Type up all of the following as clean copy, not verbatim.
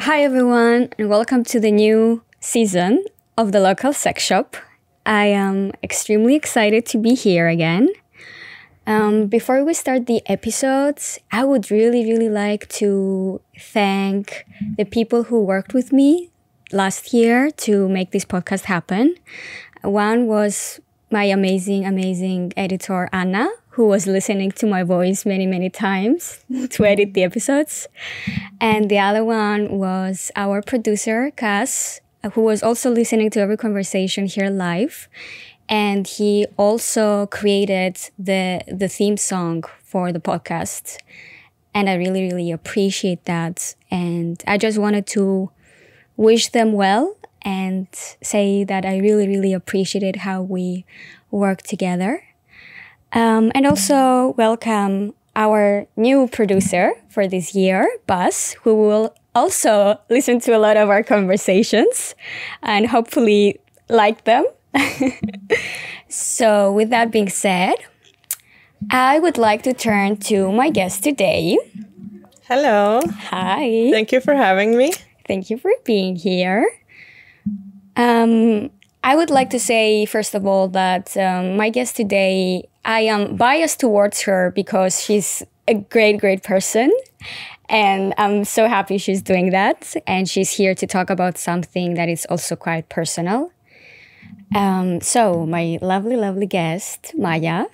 Hi everyone, and welcome to the new season of the local sex shop. I am extremely excited to be here again. Before we start the episodes, I would really like to thank the people who worked with me last year to make this podcast happen. One was my amazing editor, Anna, who was listening to my voice many times to edit the episodes. And the other one was our producer, Cass, who was also listening to every conversation here live. And he also created the theme song for the podcast. And I really appreciate that. And I just wanted to wish them well and say that I really appreciated how we work together. And also welcome our new producer for this year, Bas, who will also listen to a lot of our conversations and hopefully like them. So with that being said, I would like to turn to my guest today. Hello. Hi. Thank you for having me. Thank you for being here. I would like to say, first of all, that my guest today, I am biased towards her because she's a great person. And I'm so happy she's doing that. And she's here to talk about something that is also quite personal. So my lovely guest, Maja,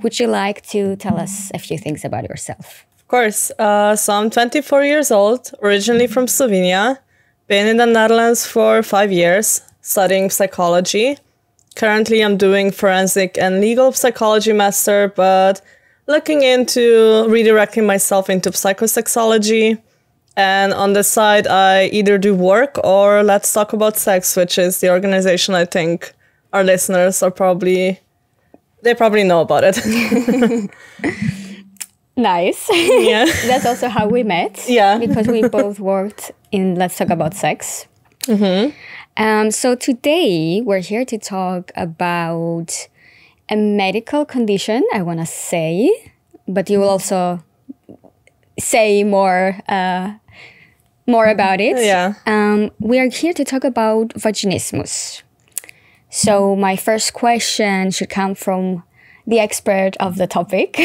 would you like to tell us a few things about yourself? Of course. So I'm 24 years old, originally from Slovenia. Been in the Netherlands for 5 years, studying psychology. Currently, I'm doing forensic and legal psychology master, but looking into redirecting myself into psychosexology. And on the side, I either do work or Let's Talk About Sex, which is the organization I think our listeners are probably know about it. Nice. Yeah. That's also how we met. Yeah. Because we both worked in Let's Talk About Sex. Mm-hmm. So today we're here to talk about a medical condition, I want to say, but you will also say more about it. Yeah. We are here to talk about vaginismus. So my first question should come from the expert of the topic.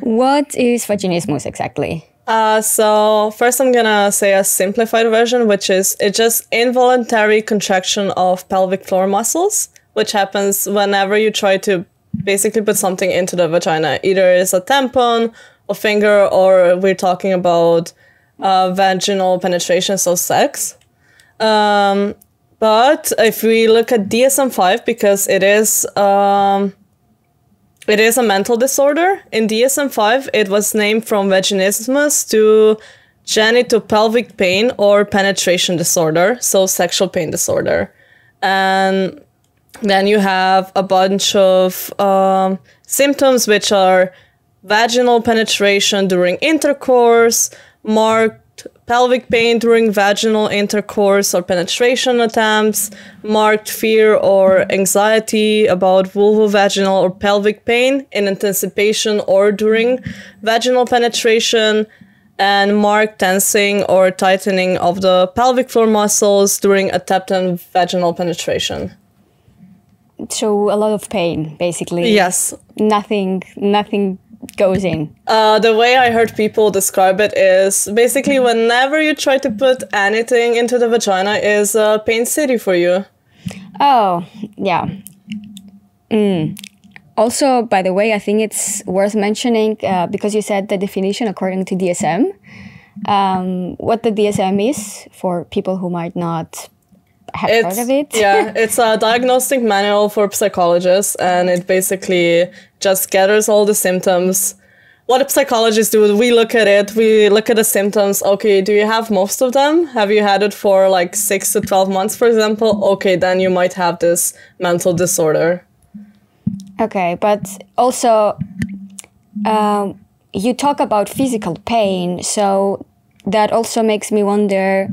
What is vaginismus exactly? So first I'm gonna say a simplified version, which is it's just involuntary contraction of pelvic floor muscles, which happens whenever you try to basically put something into the vagina. Either it's a tampon, a finger, or we're talking about vaginal penetration, so sex. But if we look at DSM-5, because it is a mental disorder. In DSM-5, it was named from vaginismus to genitopelvic pain or penetration disorder, so sexual pain disorder. And then you have a bunch of symptoms, which are vaginal penetration during intercourse, marked pelvic pain during vaginal intercourse or penetration attempts, marked fear or anxiety about vulvovaginal or pelvic pain in anticipation or during vaginal penetration, and marked tensing or tightening of the pelvic floor muscles during attempted vaginal penetration. So a lot of pain, basically. Yes. Nothing goes in. The way I heard people describe it is basically whenever you try to put anything into the vagina is a pain city for you. Oh, yeah. Also, by the way, I think it's worth mentioning, because you said the definition according to DSM, what the DSM is for people who might not have heard of it. Yeah, it's a diagnostic manual for psychologists, and it basically just gathers all the symptoms. What psychologists do, we look at it, we look at the symptoms. Okay, do you have most of them? Have you had it for like 6 to 12 months, for example? Okay, then you might have this mental disorder. Okay, but also you talk about physical pain, so that also makes me wonder,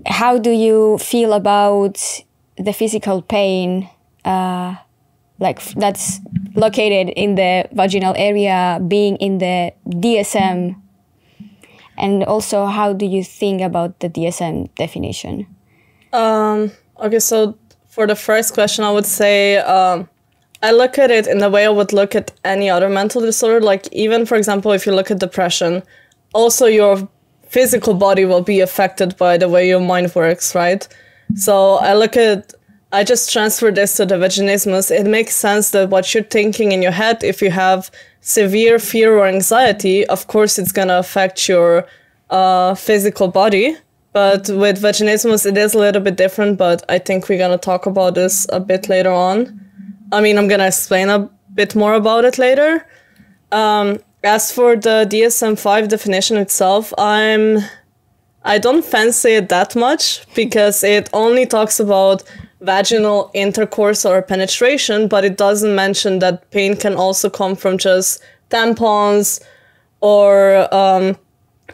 how do you feel about the physical pain like that's located in the vaginal area being in the DSM And also, how do you think about the DSM definition? Okay, so for the first question, I would say I look at it in the way I would look at any other mental disorder. Like even, for example, if you look at depression, also your physical body will be affected by the way your mind works, right? So I just transfer this to the vaginismus. It makes sense that what you're thinking in your head, if you have severe fear or anxiety, of course it's going to affect your physical body. But with vaginismus, it is a little bit different, but I think we're going to talk about this a bit later on. I mean, I'm going to explain a bit more about it later. As for the DSM-5 definition itself, I don't fancy it that much because it only talks about vaginal intercourse or penetration, but it doesn't mention that pain can also come from just tampons or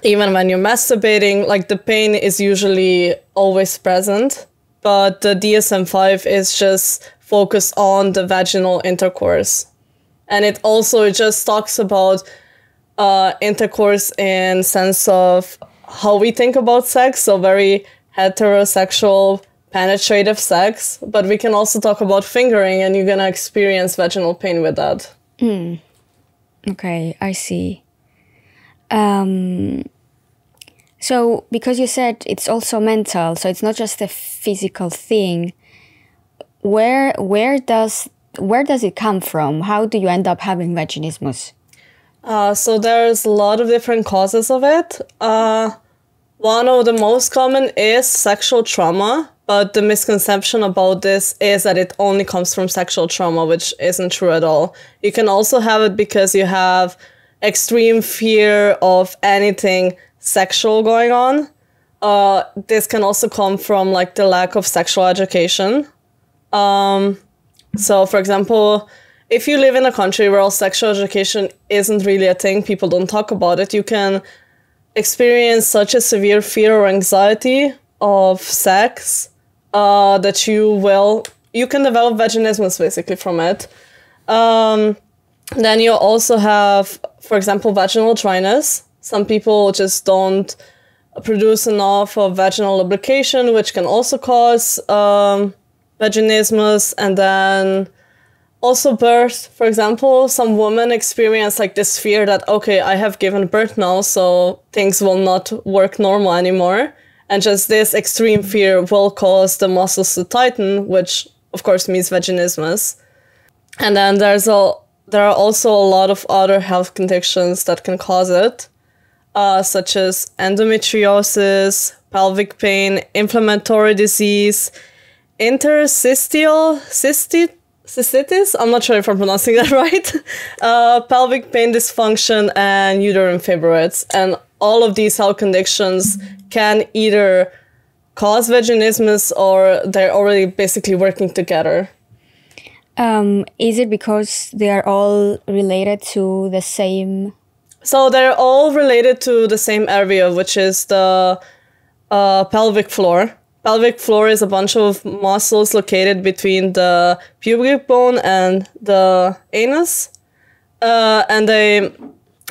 even when you're masturbating. Like the pain is usually always present, but the DSM-5 is just focused on the vaginal intercourse. And it also just talks about intercourse in sense of how we think about sex, so very heterosexual, penetrative sex. But we can also talk about fingering, and you're gonna experience vaginal pain with that. Okay, I see. So because you said it's also mental, so it's not just a physical thing. Where does it come from? How do you end up having vaginismus? So there's a lot of different causes of it. One of the most common is sexual trauma, but the misconception about this is that it only comes from sexual trauma, which isn't true at all. You can also have it because you have extreme fear of anything sexual going on. This can also come from like the lack of sexual education. So, for example, if you live in a country where sexual education isn't really a thing, people don't talk about it, you can experience such a severe fear or anxiety of sex that you can develop vaginismus basically from it. Then you also have, for example, vaginal dryness. Some people just don't produce enough of vaginal lubrication, which can also cause vaginismus. And then also birth, for example, some women experience like this fear that, okay, I have given birth now, so things will not work normal anymore. And just this extreme fear will cause the muscles to tighten, which of course means vaginismus. And then there are also a lot of other health conditions that can cause it, such as endometriosis, pelvic pain, inflammatory disease, interstitial cystitis, I'm not sure if I'm pronouncing that right, pelvic pain dysfunction, and uterine fibroids. And all of these health conditions can either cause vaginismus or they're already basically working together. Is it because they are all related to the same? So they're all related to the same area, which is the pelvic floor. Pelvic floor is a bunch of muscles located between the pubic bone and the anus. And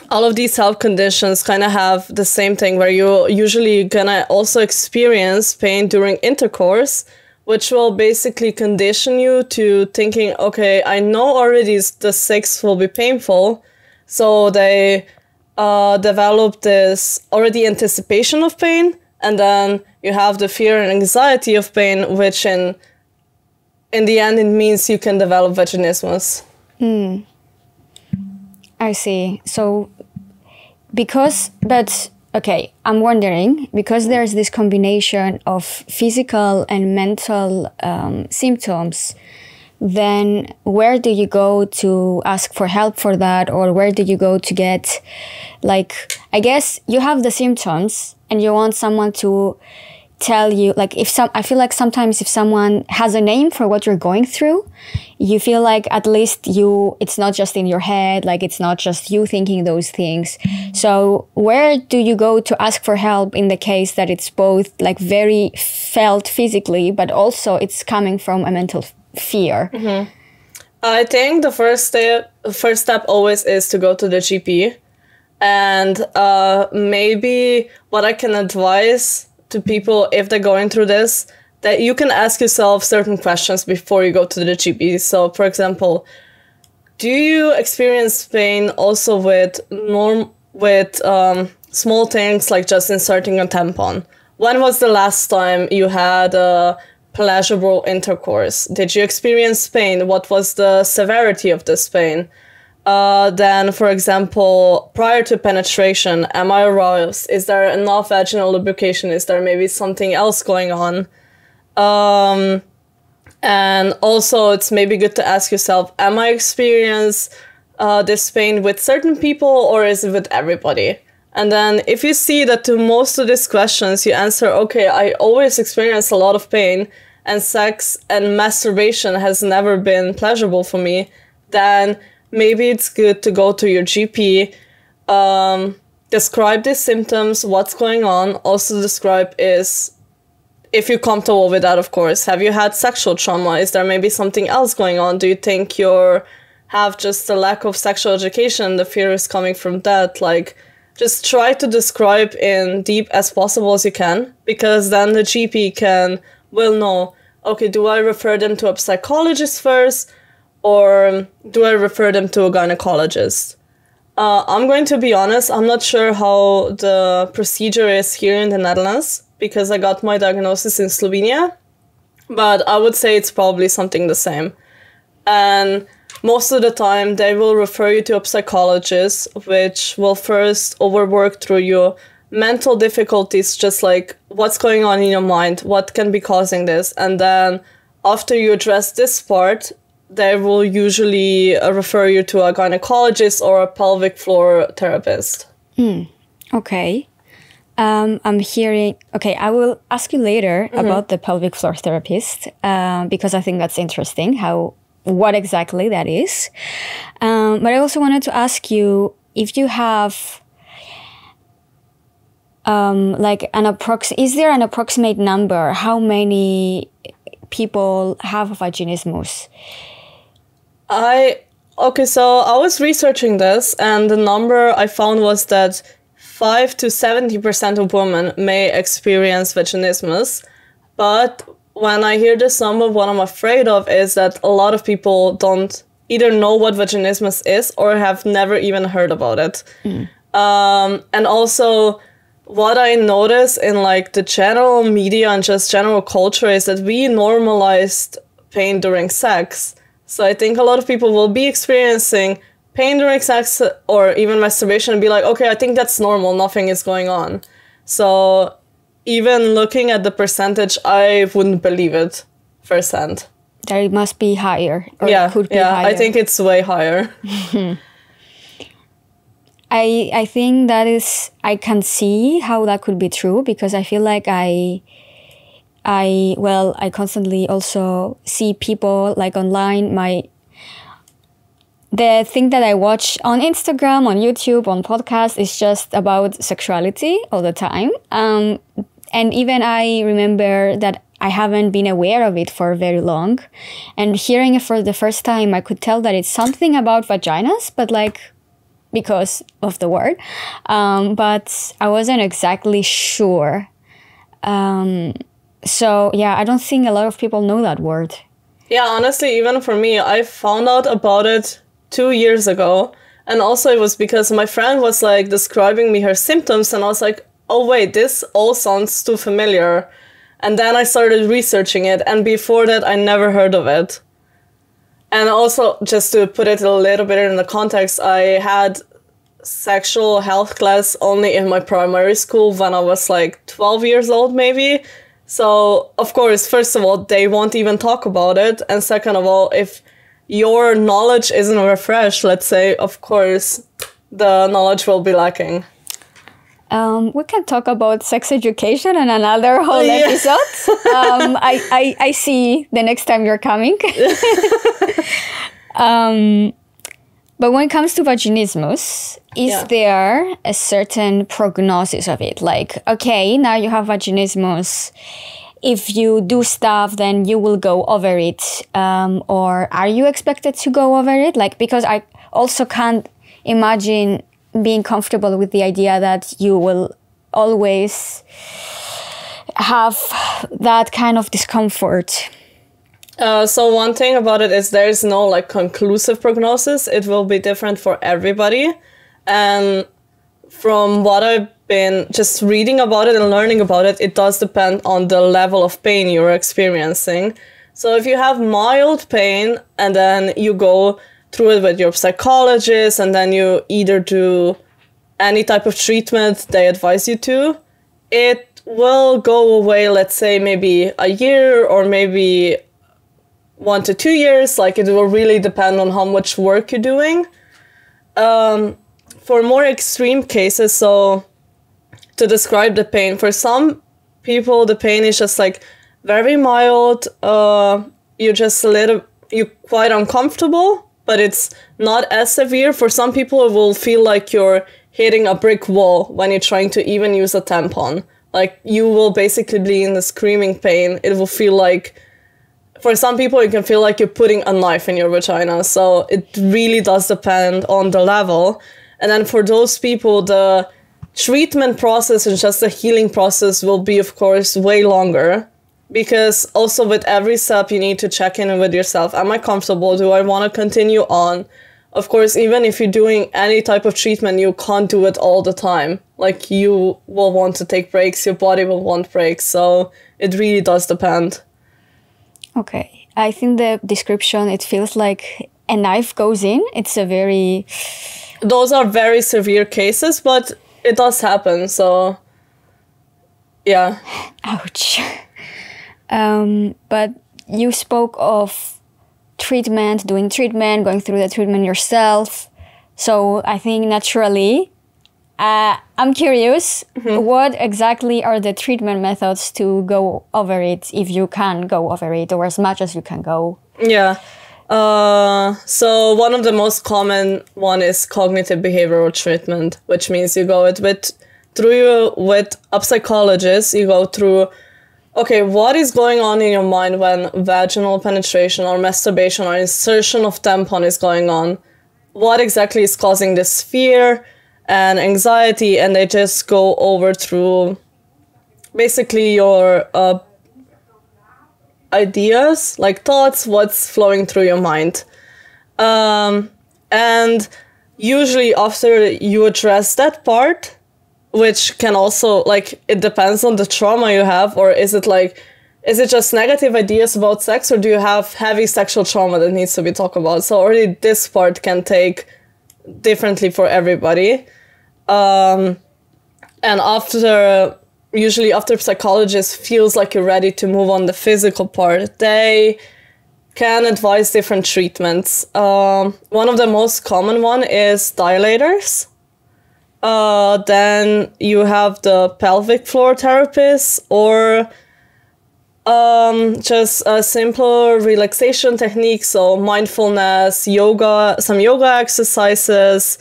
all of these health conditions kind of have the same thing, where you're usually gonna also experience pain during intercourse, which will basically condition you to thinking, okay, I know already the sex will be painful. So they develop this already anticipation of pain, and then you have the fear and anxiety of pain, which in the end, it means you can develop vaginismus. I see. So, okay, I'm wondering, because there's this combination of physical and mental symptoms, then where do you go to ask for help for that? Or where do you go to get, like, I guess you have the symptoms and you want someone to tell you, like, I feel like sometimes if someone has a name for what you're going through, you feel like at least it's not just in your head, like it's not just you thinking those things. So where do you go to ask for help in the case that it's both like very felt physically, but also it's coming from a mental fear? Mm-hmm. I think the first step always is to go to the GP. And maybe what I can advise to people if they're going through this, that you can ask yourself certain questions before you go to the GP. So, for example, do you experience pain also with small things like just inserting a tampon? When was the last time you had a pleasurable intercourse? Did you experience pain? What was the severity of this pain? Then, for example, prior to penetration, am I aroused? Is there enough vaginal lubrication? Is there maybe something else going on? And also, it's maybe good to ask yourself, am I experience this pain with certain people or is it with everybody? And then if you see that to most of these questions, you answer, okay, I always experience a lot of pain and sex and masturbation has never been pleasurable for me, then maybe it's good to go to your GP, describe these symptoms, what's going on. Also describe is, if you're comfortable with that, of course, have you had sexual trauma? Is there maybe something else going on? Do you think have just a lack of sexual education? The fear is coming from that. Like, just try to describe in deep as possible as you can, because then the GP will know, okay, do I refer them to a psychologist first? Or do I refer them to a gynecologist? I'm going to be honest, I'm not sure how the procedure is here in the Netherlands because I got my diagnosis in Slovenia, but I would say it's probably something the same. And most of the time they will refer you to a psychologist, which will first overwork through your mental difficulties, just like what's going on in your mind, what can be causing this. And then after you address this part, they will usually refer you to a gynecologist or a pelvic floor therapist. Okay. I'm hearing... Okay, I will ask you later about the pelvic floor therapist because I think that's interesting, what exactly that is. But I also wanted to ask you if you have is there an approximate number? How many people have vaginismus? So I was researching this, and the number I found was that 5 to 70% of women may experience vaginismus. But when I hear this number, what I'm afraid of is that a lot of people don't either know what vaginismus is or have never even heard about it. And also, what I notice in like the general media and just general culture is that we normalized pain during sex. So I think a lot of people will be experiencing pain during sex or even masturbation and be like, okay, I think that's normal, nothing is going on. So even looking at the percentage, I wouldn't believe it firsthand. That it must be higher. Or Yeah, it could be higher. I think it's way higher. I think I can see how that could be true because I feel like I constantly also see people like online. The thing that I watch on Instagram, on YouTube, on podcasts is just about sexuality all the time. And even I remember that I haven't been aware of it for very long. And hearing it for the first time, I could tell that it's something about vaginas, but like because of the word. But I wasn't exactly sure. So yeah, I don't think a lot of people know that word. Yeah, honestly, even for me, I found out about it 2 years ago. And also it was because my friend was like describing me her symptoms and I was like, oh wait, this all sounds too familiar. And then I started researching it, and before that I never heard of it. And also, just to put it a little bit in the context, I had sexual health class only in my primary school when I was like 12 years old maybe. So, of course, first of all, they won't even talk about it. And second of all, if your knowledge isn't refreshed, let's say, of course, the knowledge will be lacking. We can talk about sex education in another whole episode. I see the next time you're coming. But when it comes to vaginismus, is there a certain prognosis of it? Like, okay, now you have vaginismus. If you do stuff, then you will go over it. Or are you expected to go over it? Like, because I also can't imagine being comfortable with the idea that you will always have that kind of discomfort? So one thing about it is there's no like conclusive prognosis. It will be different for everybody. And from what I've been just reading about it and learning about it, it does depend on the level of pain you're experiencing. So if you have mild pain and then you go through it with your psychologist and then you either do any type of treatment they advise you to, it will go away, let's say maybe a year or maybe 1 to 2 years. Like, it will really depend on how much work you're doing. For more extreme cases, so to describe the pain, for some people the pain is just like very mild. You're just you're quite uncomfortable, but it's not as severe. For some people, it will feel like you're hitting a brick wall when you're trying to even use a tampon. Like, you will basically be in the screaming pain. It will feel like, for some people, it can feel like you're putting a knife in your vagina. So it really does depend on the level. And then for those people, the treatment process and just the healing process will be, of course, way longer. Because also with every step, you need to check in with yourself. Am I comfortable? Do I want to continue on? Of course, even if you're doing any type of treatment, you can't do it all the time. Like, you will want to take breaks. Your body will want breaks. So it really does depend. Okay. I think the description, it feels like a knife goes in. It's a very... Those are very severe cases, but it does happen. So, yeah. Ouch. But you spoke of treatment, doing treatment, going through the treatment yourself. So I think naturally, I'm curious, what exactly are the treatment methods to go over it, if you can go over it, or as much as you can go? Yeah. So one of the most common one is cognitive behavioral treatment, which means you go with a psychologist. You go through, okay, what is going on in your mind when vaginal penetration or masturbation or insertion of tampon is going on? What exactly is causing this fear and anxiety? And they just go over through basically your ideas, like thoughts, what's flowing through your mind. And usually after you address that part, which can also, like, it depends on the trauma you have, or is it just negative ideas about sex, or do you have heavy sexual trauma that needs to be talked about? So already this part can take differently for everybody. And usually after psychologist feels like you're ready to move on the physical part, they can advise different treatments. One of the most common one is dilators. Then you have the pelvic floor therapist, or just a simpler relaxation technique, so mindfulness, yoga, some yoga exercises.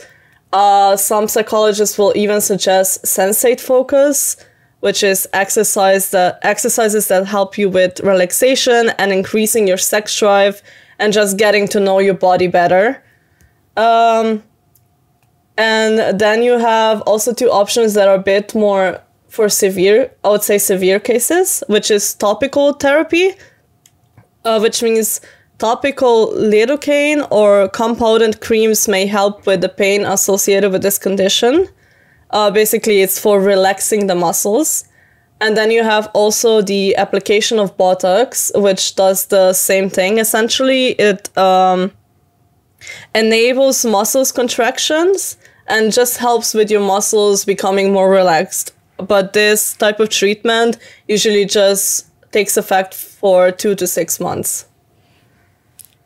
Some psychologists will even suggest sensate focus, which is exercises that help you with relaxation and increasing your sex drive and just getting to know your body better. And then you have also 2 options that are a bit more for severe cases, which is topical therapy, which means topical lidocaine or compounded creams may help with the pain associated with this condition. Basically, it's for relaxing the muscles. And then you have also the application of Botox, which does the same thing. Essentially, it enables muscles contractions and just helps with your muscles becoming more relaxed. But this type of treatment usually just takes effect for 2 to 6 months.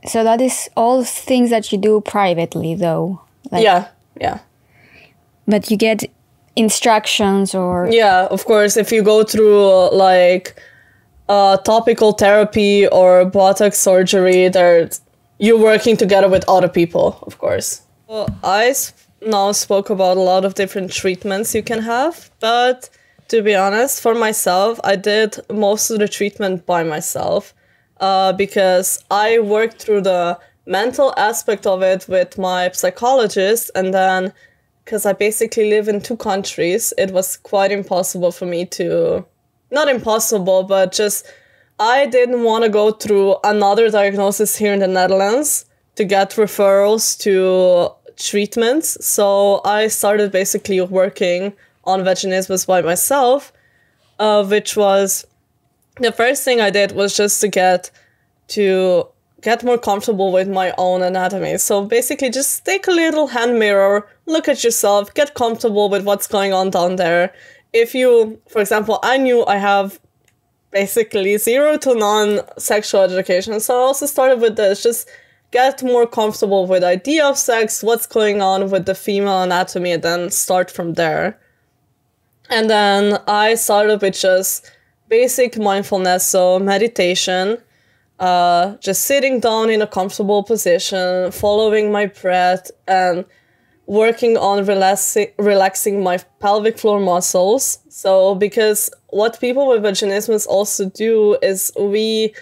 So that is all things that you do privately, though? Yeah. But you get instructions or... Yeah, of course. If you go through topical therapy or Botox surgery, you're working together with other people, of course. Well, I now spoke about a lot of different treatments you can have, but to be honest, for myself, I did most of the treatment by myself because I worked through the mental aspect of it with my psychologist, and then because I basically live in 2 countries, it was quite impossible for me to, not impossible, but just, I didn't want to go through another diagnosis here in the Netherlands to get referrals to treatments. So I started basically working on vaginismus by myself, which was, the first thing I did was just to get more comfortable with my own anatomy. So basically just take a little hand mirror, look at yourself, get comfortable with what's going on down there. If you, for example, I knew I have basically 0 to none sexual education. So I also started with this, just get more comfortable with the idea of sex, what's going on with the female anatomy, and then start from there. And then I started with just basic mindfulness, so meditation, just sitting down in a comfortable position, following my breath, and working on relaxing my pelvic floor muscles. So because what people with vaginismus also do is we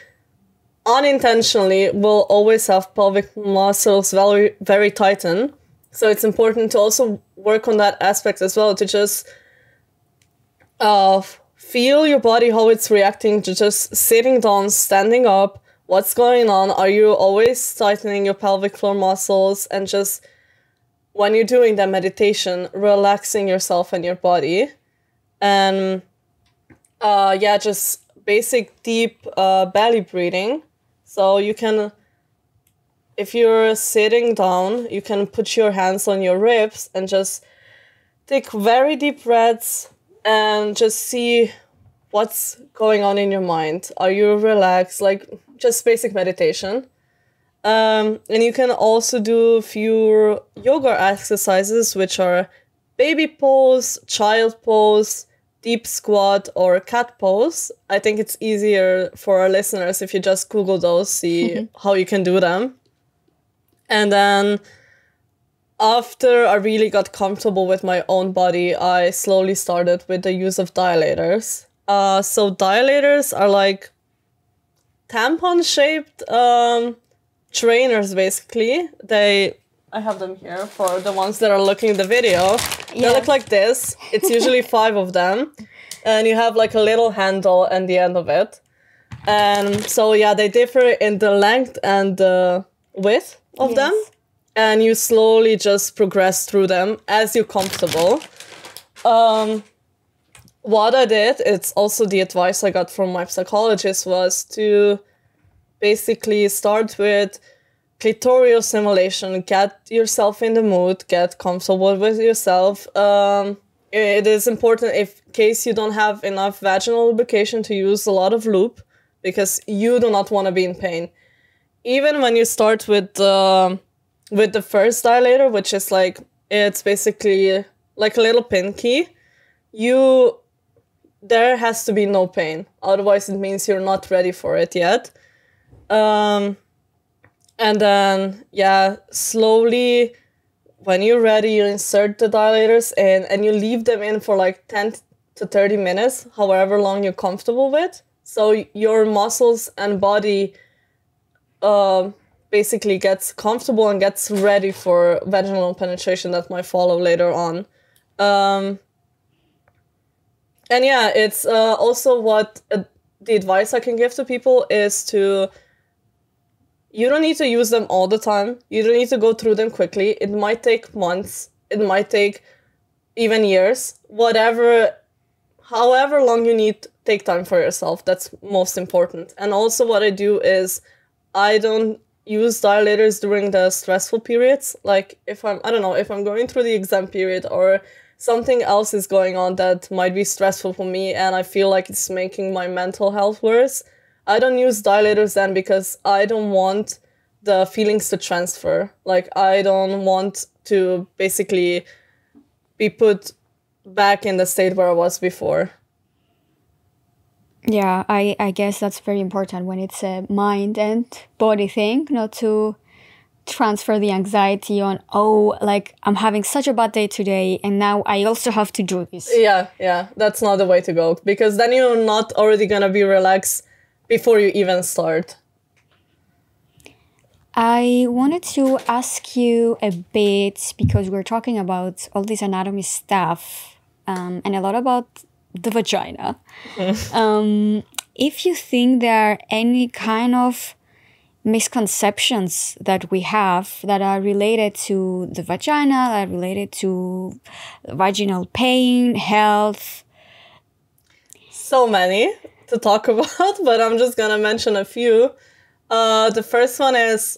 unintentionally will always have pelvic muscles very, very tightened. So it's important to also work on that aspect as well, to just feel your body, how it's reacting to just sitting down, standing up, what's going on. Are you always tightening your pelvic floor muscles? And just when you're doing that meditation, relaxing yourself and your body. And just basic deep belly breathing. So you can, if you're sitting down, you can put your hands on your ribs and just take very deep breaths and just see what's going on in your mind. Are you relaxed? Like just basic meditation. And you can also do a few yoga exercises, which are baby pose, child pose, deep squat, or cat pose. I think it's easier for our listeners if you just Google those, see how you can do them. And then after I really got comfortable with my own body, I slowly started with the use of dilators. So dilators are like tampon-shaped trainers, basically. I have them here for the ones that are looking at the video. They look like this. It's usually 5 of them. And you have like a little handle at the end of it. And so, they differ in the length and the width of them. And you slowly just progress through them as you're comfortable. What I did, it's also the advice I got from my psychologist, was to basically start with clitoral stimulation, get yourself in the mood, get comfortable with yourself. It is important, in case you don't have enough vaginal lubrication, to use a lot of lube, because you do not want to be in pain. Even when you start with the first dilator, which is like, it's basically like a little pin key, there has to be no pain. Otherwise, it means you're not ready for it yet. And then, slowly, when you're ready, you insert the dilators in and you leave them in for like 10 to 30 minutes, however long you're comfortable with. So your muscles and body basically gets comfortable and gets ready for vaginal penetration that might follow later on. It's also what the advice I can give to people is you don't need to use them all the time. You don't need to go through them quickly. It might take months. It might take even years. However long you need, take time for yourself. That's most important. And also what I do is I don't use dilators during the stressful periods. Like if I'm going through the exam period or something else is going on that might be stressful for me and I feel like it's making my mental health worse, I don't use dilators then, because I don't want the feelings to transfer. Like, I don't want to basically be put back in the state where I was before. Yeah, I guess that's very important when it's a mind and body thing, not to transfer the anxiety on, I'm having such a bad day today and now I also have to do this. Yeah, that's not the way to go, because then you're not already gonna be relaxed before you even start. I wanted to ask you a bit, because we're talking about all this anatomy stuff and a lot about the vagina. If you think there are any kind of misconceptions that we have that are related to the vagina, that are related to vaginal pain, health. So many to talk about, but I'm just gonna mention a few. The first one is,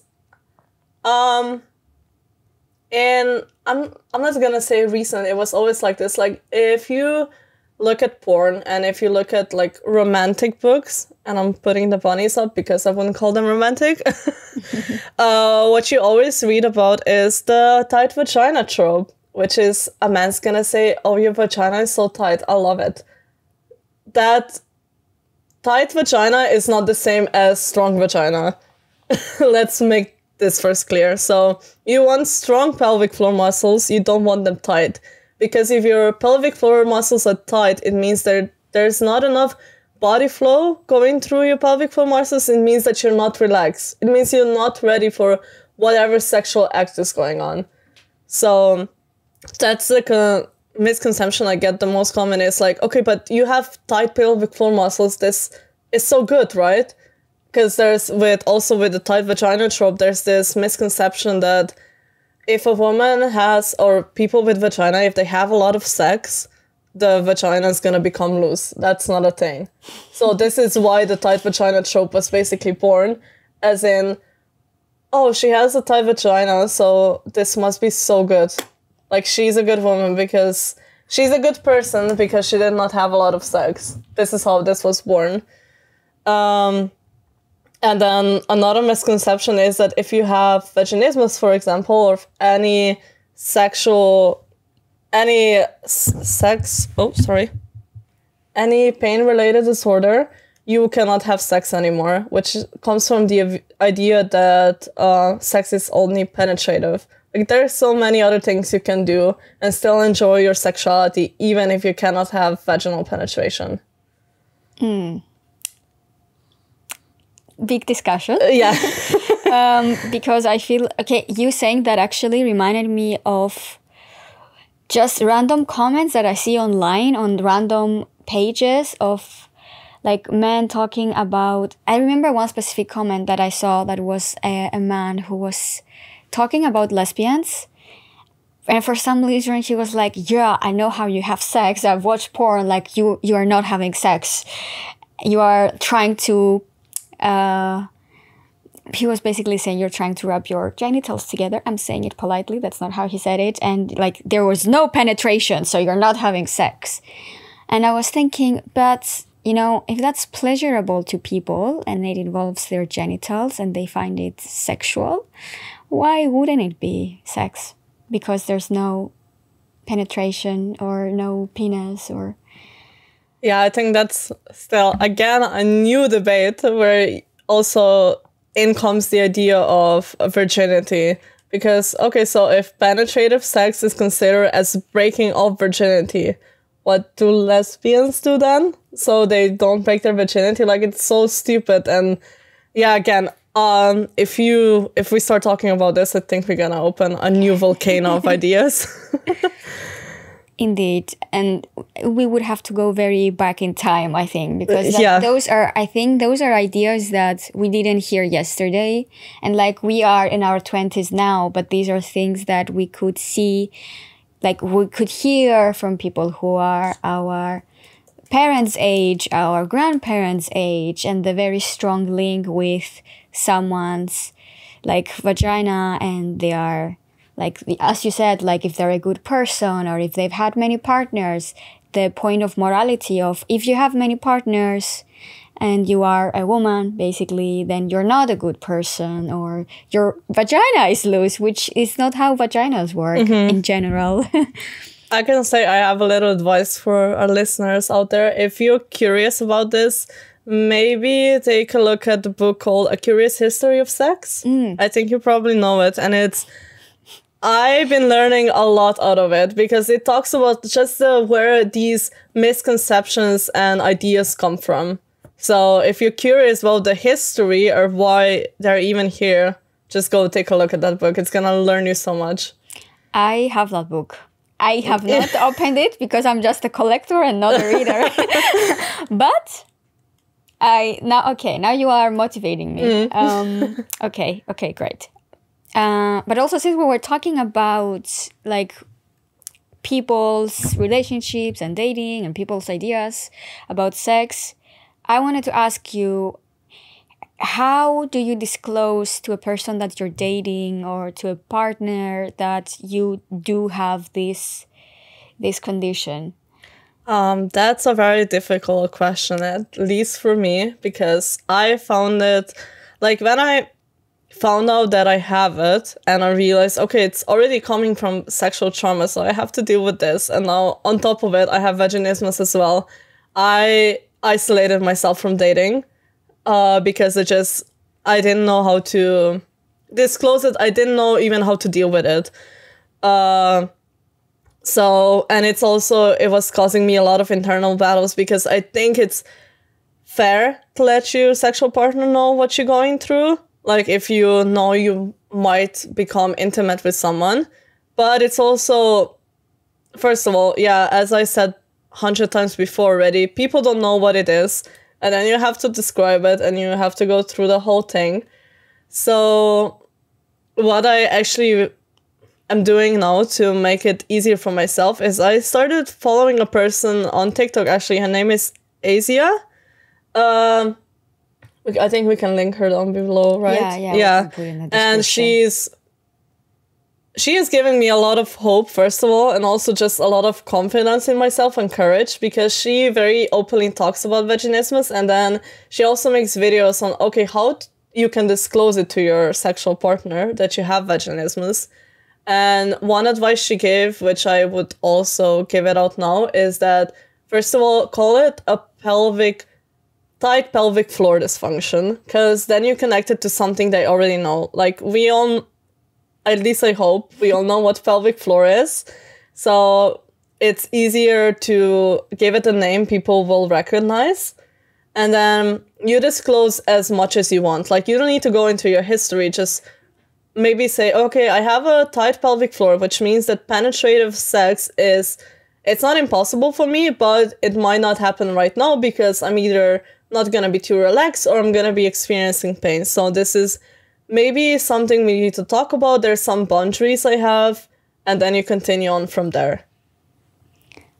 and I'm not gonna say recent. It was always like this. Like, if you look at porn and if you look at like romantic books, and I'm putting the bunnies up because I wouldn't call them romantic. What you always read about is the tight vagina trope, which is a man's gonna say, "Oh, your vagina is so tight. I love it." That tight vagina is not the same as strong vagina. Let's make this first clear. So you want strong pelvic floor muscles, you don't want them tight. Because if your pelvic floor muscles are tight, it means there's not enough body flow going through your pelvic floor muscles. It means that you're not relaxed. It means you're not ready for whatever sexual act is going on. So that's like a misconception I get the most common is like, okay, but you have tight pelvic floor muscles. This is so good, right? Because with the tight vagina trope, there's this misconception that if a woman has, or people with vagina, if they have a lot of sex, the vagina is going to become loose. That's not a thing. So this is why the tight vagina trope was basically born, as in, oh, she has a tight vagina, so this must be so good. Like, she's a good woman because she's a good person because she did not have a lot of sex. This is how this was born. And then another misconception is that if you have vaginismus, for example, or any pain-related disorder, you cannot have sex anymore, which comes from the idea that sex is only penetrative. Like, there's so many other things you can do and still enjoy your sexuality, even if you cannot have vaginal penetration. Big discussion. Yeah. Because I feel, okay, you saying that actually reminded me of just random comments that I see online on random pages of like men talking about, I remember one specific comment that I saw that was a man who was talking about lesbians. And for some reason, she was like, yeah, I know how you have sex. I've watched porn. Like, you are not having sex. You are trying to... he was basically saying you're trying to rub your genitals together. I'm saying it politely. That's not how he said it. And like, there was no penetration, so you're not having sex. And I was thinking, but, you know, if that's pleasurable to people and it involves their genitals and they find it sexual, why wouldn't it be sex? Because there's no penetration or no penis or... Yeah, I think that's still, again, a new debate where also in comes the idea of virginity. Because, okay, so if penetrative sex is considered as breaking of virginity, what do lesbians do then? So they don't break their virginity? Like, it's so stupid. And yeah, again, if we start talking about this, I think we're gonna open a new volcano of ideas. Indeed, and we would have to go very back in time, I think, because those are ideas that we didn't hear yesterday, and like we are in our 20s now, but these are things that we could see, like we could hear from people who are our parents' age, our grandparents' age, and the very strong link with someone's like vagina, and they are... like, as you said, like if they're a good person or if they've had many partners, the point of morality of if you have many partners and you are a woman, basically, then you're not a good person or your vagina is loose, which is not how vaginas work in general. I can say I have a little advice for our listeners out there. If you're curious about this, maybe take a look at the book called A Curious History of Sex. I think you probably know it. And I've been learning a lot out of it because it talks about just where these misconceptions and ideas come from. So if you're curious about the history or why they're even here, just go take a look at that book. It's gonna learn you so much. I have that book. I have not opened it because I'm just a collector and not a reader. But now you are motivating me. Okay, great. But also, since we were talking about like people's relationships and dating and people's ideas about sex, I wanted to ask you, how do you disclose to a person that you're dating or to a partner that you do have this condition? That's a very difficult question, at least for me, because I found it, like when I found out that I have it and I realized, okay, it's already coming from sexual trauma, so I have to deal with this. And now on top of it, I have vaginismus as well. I isolated myself from dating because I didn't know how to disclose it. I didn't know even how to deal with it. And it was causing me a lot of internal battles because I think it's fair to let your sexual partner know what you're going through. Like if you know you might become intimate with someone. But it's also, first of all, yeah, as I said 100 times before already, people don't know what it is. And then you have to describe it and you have to go through the whole thing. So what I actually am doing now to make it easier for myself is I started following a person on TikTok. Actually, her name is Asia. I think we can link her down below, right? Yeah. And she is giving me a lot of hope, first of all, and also just a lot of confidence in myself and courage, because she very openly talks about vaginismus, and then she also makes videos on, okay, how you can disclose it to your sexual partner that you have vaginismus. And one advice she gave, which I would also give it out now, is that, first of all, call it a tight pelvic floor dysfunction, because then you connect it to something they already know. Like we all, at least I hope, we all know what pelvic floor is. So it's easier to give it a name people will recognize. And then you disclose as much as you want. Like you don't need to go into your history, just maybe say, okay, I have a tight pelvic floor, which means that penetrative sex it's not impossible for me, but it might not happen right now because I'm either not going to be too relaxed or I'm going to be experiencing pain. So this is maybe something we need to talk about. There's some boundaries I have, and then you continue on from there.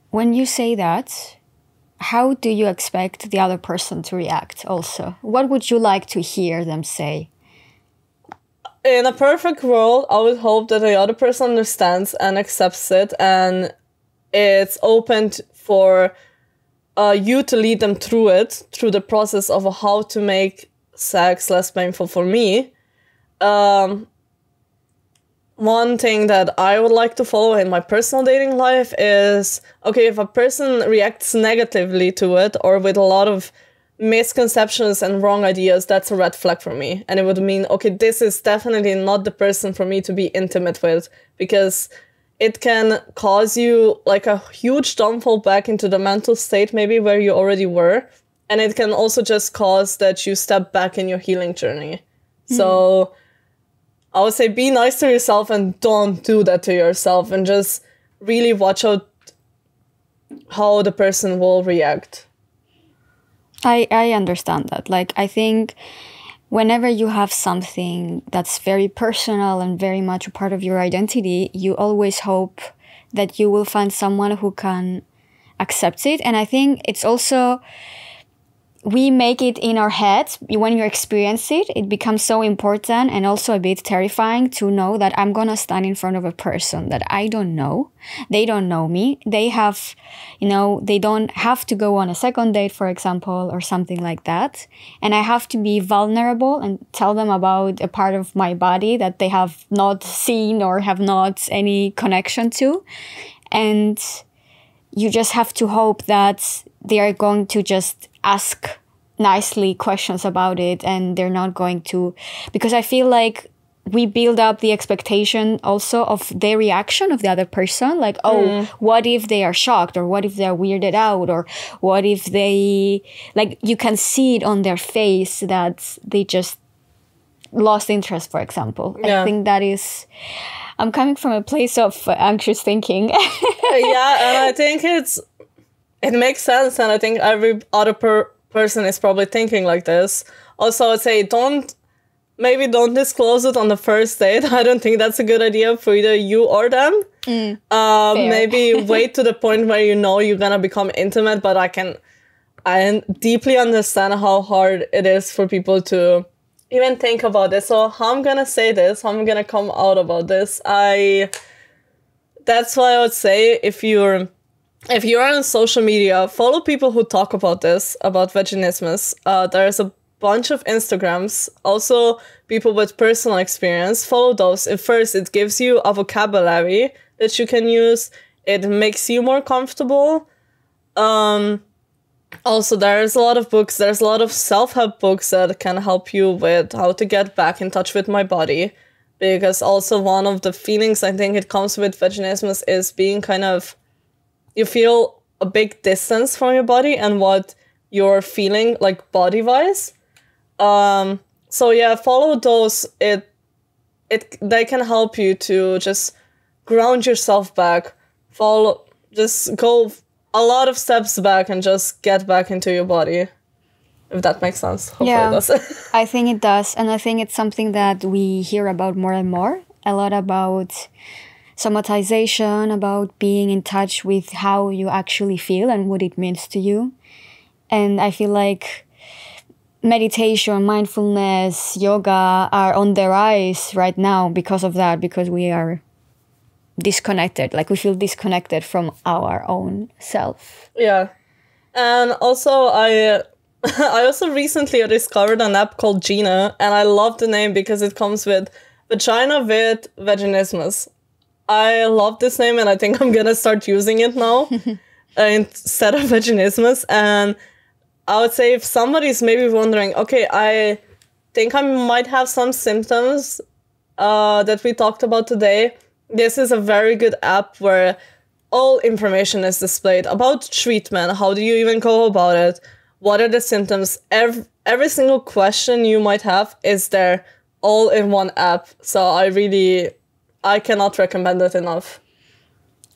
When you say that, how do you expect the other person to react also? What would you like to hear them say? In a perfect world, I would hope that the other person understands and accepts it, and it's open for you to lead them through the process of how to make sex less painful for me. One thing that I would like to follow in my personal dating life is, okay, if a person reacts negatively to it or with a lot of misconceptions and wrong ideas, that's a red flag for me. And it would mean, okay, this is definitely not the person for me to be intimate with, because it can cause you like a huge downfall back into the mental state maybe where you already were. And it can also just cause that you step back in your healing journey. So I would say be nice to yourself and don't do that to yourself, and just really watch out how the person will react. I understand that. Like, I think whenever you have something that's very personal and very much a part of your identity, you always hope that you will find someone who can accept it. And I think it's also, we make it in our heads. When you experience it, it becomes so important and also a bit terrifying to know that I'm going to stand in front of a person that I don't know. They don't know me. They have, they don't have to go on a second date, for example, or something like that. And I have to be vulnerable and tell them about a part of my body that they have not seen or have not any connection to. And you just have to hope that they are going to just ask nicely questions about it, and they're not going to, because I feel like we build up the expectation also of their reaction of the other person. Like, what if they are shocked, or what if they're weirded out, or what if they, like, you can see it on their face that they just lost interest, for example. Yeah. I think that is... I'm coming from a place of anxious thinking. Yeah, and I think it makes sense, and I think every other person is probably thinking like this. Also, I'd say don't disclose it on the first date. I don't think that's a good idea for either you or them. Maybe wait to the point where you know you're gonna become intimate, but I deeply understand how hard it is for people to even think about this. So how I'm gonna say this, how I'm gonna come out about this. That's why I would say if you're on social media, follow people who talk about this, about vaginismus. There's a bunch of Instagrams, also people with personal experience. Follow those. At first, it gives you a vocabulary that you can use. It makes you more comfortable. Also, there's a lot of books. There's a lot of self-help books that can help you with how to get back in touch with my body. Because also one of the feelings I think it comes with vaginismus is being kind of... You feel a big distance from your body and what you're feeling, like, body-wise. So yeah, follow those. They can help you to just ground yourself back. Just go a lot of steps back and just get back into your body. If that makes sense. Hopefully it does. I think it does. And I think it's something that we hear about more and more. A lot about somatization, about being in touch with how you actually feel and what it means to you. And I feel like meditation, mindfulness, yoga are on the rise right now because of that, because we are disconnected. Like, we feel disconnected from our own self. Yeah. And also, I also recently discovered an app called Gina, and I love the name because it comes with vagina with vaginismus. I love this name, and I think I'm gonna start using it now instead of vaginismus. And I would say if somebody's maybe wondering, okay, I think I might have some symptoms that we talked about today, this is a very good app where all information is displayed about treatment. How do you even go about it? What are the symptoms? Every single question you might have is there, all in one app. So I cannot recommend it enough.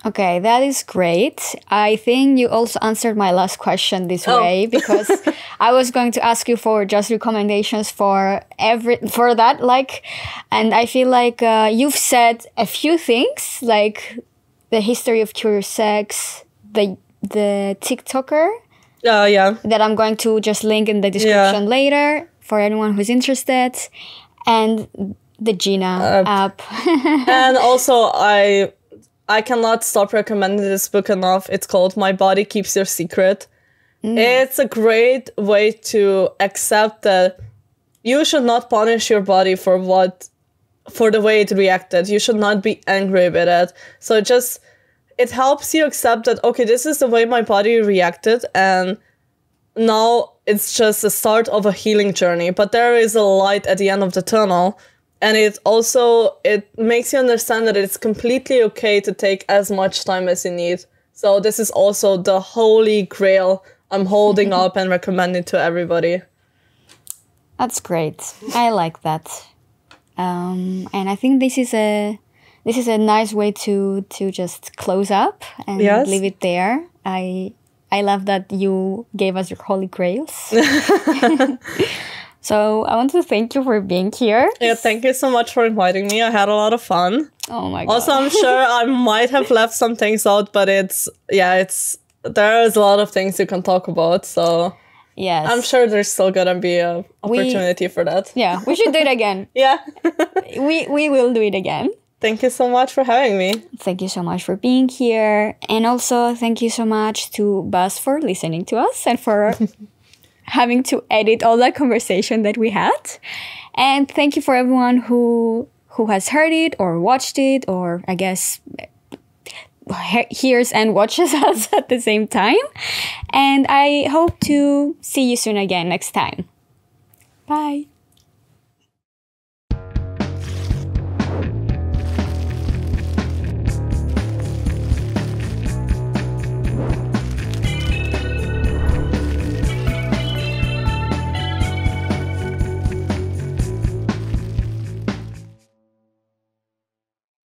Okay, that is great. I think you also answered my last question this way, because I was going to ask you for just recommendations for that, like, and I feel like you've said a few things, like the history of curious sex, the TikToker. Yeah. That I'm going to just link in the description later for anyone who's interested, and the Gina app. And also, I cannot stop recommending this book enough. It's called My Body Keeps Your Secret. It's a great way to accept that you should not punish your body for the way it reacted. You should not be angry with it. So it helps you accept that, okay, this is the way my body reacted, and now it's just the start of a healing journey. But there is a light at the end of the tunnel. And it makes you understand that it's completely okay to take as much time as you need. So this is also the holy grail I'm holding up and recommending to everybody. That's great. I like that. And I think this is a nice way to just close up and leave it there. I love that you gave us your holy grails. So I want to thank you for being here. Yeah, thank you so much for inviting me. I had a lot of fun. Oh my God. Also, I'm sure I might have left some things out, but there is a lot of things you can talk about. So yes, I'm sure there's still gonna be an opportunity for that. Yeah, we should do it again. Yeah. we will do it again. Thank you so much for having me. Thank you so much for being here. And also thank you so much to Buzz for listening to us and for having to edit all that conversation that we had. And thank you for everyone who has heard it or watched it, or I guess hears and watches us at the same time. And I hope to see you soon again next time. Bye.